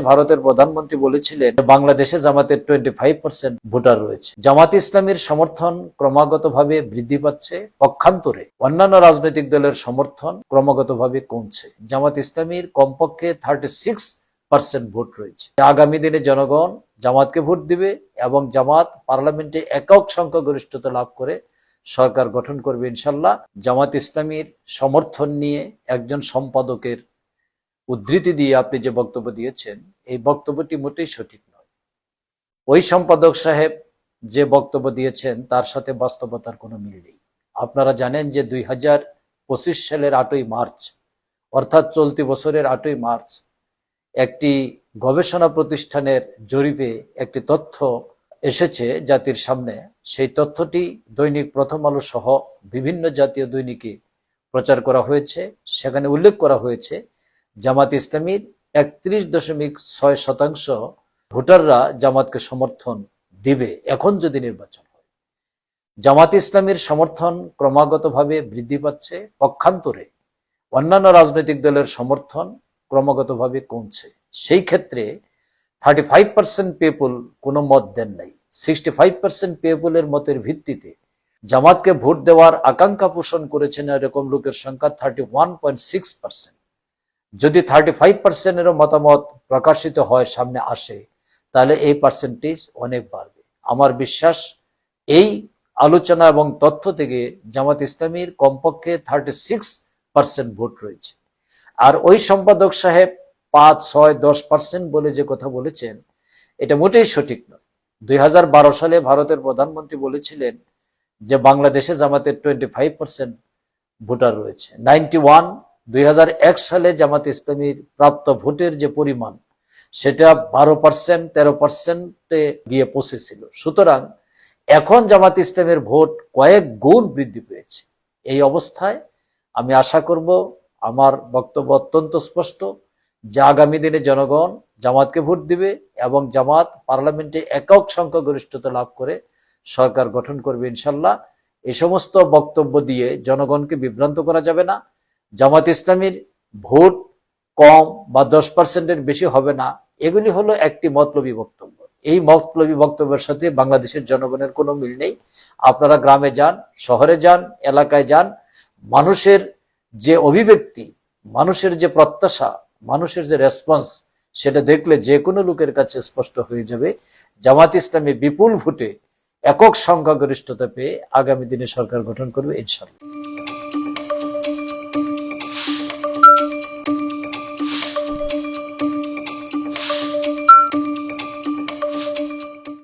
ভারতের প্রধানমন্ত্রী বলেছিলেন বাংলাদেশে জামাতের 25% ভোটার রয়েছে। জামাত ইসলামীর সমর্থন ক্রমাগতভাবে বৃদ্ধি পাচ্ছে, পক্ষান্তরে অন্যান্য রাজনৈতিক দলের সমর্থন ক্রমাগতভাবে কমছে। জামাত ইসলামীর কমপক্ষে 36% ভোট রয়েছে। আগামী দিনে জনগণ জামাতকে ভোট দিবে এবং জামাত পার্লামেন্টে একক সংখ্যাগরিষ্ঠতা লাভ করে সরকার গঠন করবে ইনশাল্লাহ। জামাত ইসলামীর সমর্থন নিয়ে একজন সম্পাদকের উদ্ধৃতি দিয়ে আপনি যে বক্তব্য দিয়েছেন, এই বক্তব্যটি মোটেই সঠিক নয়। ওই সম্পাদক সাহেব যে বক্তব্য দিয়েছেন তার সাথে বাস্তবতার কোনো মিল নেই। আপনারা জানেন যে 2025 সালের 8ই মার্চ, অর্থাৎ চলতি বছরের 8ই মার্চ, একটি গবেষণা প্রতিষ্ঠানের জরিপে একটি তথ্য এসেছে জাতির সামনে। সেই তথ্যটি দৈনিক প্রথম আলো সহ বিভিন্ন জাতীয় দৈনিকে প্রচার করা হয়েছে। সেখানে উল্লেখ করা হয়েছে জামাত ইসলামীর 31.6% ভোটাররা জামাতকে সমর্থন দিবে এখন যদি নির্বাচন হয়। জামাত ইসলামীর সমর্থন ক্রমাগতভাবে বৃদ্ধি পাচ্ছে, পক্ষান্তরে অন্যান্য রাজনৈতিক দলের সমর্থন ক্রমাগতভাবে কমছে। সেই ক্ষেত্রে 35% পিপল কোনো মত দেন নাই। 65% পিপলের মতের ভিত্তিতে জামাতকে ভোট দেওয়ার আকাঙ্ক্ষা পোষণ করেছেন এরকম লোকের সংখ্যা 31.6%। যদি 35%-এরও মতামত প্রকাশিত হয়, সামনে আসে, তাহলে এই পার্সেন্টেজ অনেক বাড়বে। আমার বিশ্বাস এই আলোচনা এবং তথ্য থেকে জামাত ইসলামীর কমপক্ষে 36% ভোট রয়েছে। আর ওই সম্পাদক সাহেব 5, 6, 10% বলে যে কথা বলেছেন, এটা মোটেই সঠিক নয়। 2012 সালে ভারতের প্রধানমন্ত্রী বলেছিলেন যে বাংলাদেশে জামাতের 25% ভোটার রয়েছে। 2001 সালে জামাত ইসলামীর প্রাপ্ত ভোটের যে পরিমাণ, সেটা 12%, 13%-এ গিয়ে পৌঁছেছিল। সুতরাং এখন জামাত ইসলামের ভোট কয়েক গুণ বৃদ্ধি পেয়েছে। এই অবস্থায় আমি আশা করব, আমার বক্তব্য অত্যন্ত স্পষ্ট, যে আগামী দিনে জনগণ জামাতকে ভোট দিবে এবং জামাত পার্লামেন্টে একক সংখ্যাগরিষ্ঠতা লাভ করে সরকার গঠন করবে ইনশাল্লাহ। এই সমস্ত বক্তব্য দিয়ে জনগণকে বিভ্রান্ত করা যাবে না। জামাত ইসলামীর ভোট কম বা 10%-এর বেশি হবে না, এগুলি হলো একটি মতলবী বক্তব্য। এই মতলবী বক্তব্যের সাথে বাংলাদেশের জনগণের কোনো মিল নেই। আপনারা গ্রামে যান, শহরে যান, এলাকায় যান, মানুষের যে অভিব্যক্তি, মানুষের যে প্রত্যাশা, মানুষের যে রেসপন্স, সেটা দেখলে যে কোনো লোকের কাছে স্পষ্ট হয়ে যাবে জামাত ইসলামী বিপুল ভোটে একক সংখ্যাগরিষ্ঠতা পেয়ে আগামী দিনে সরকার গঠন করবে ইনশাআল্লাহ।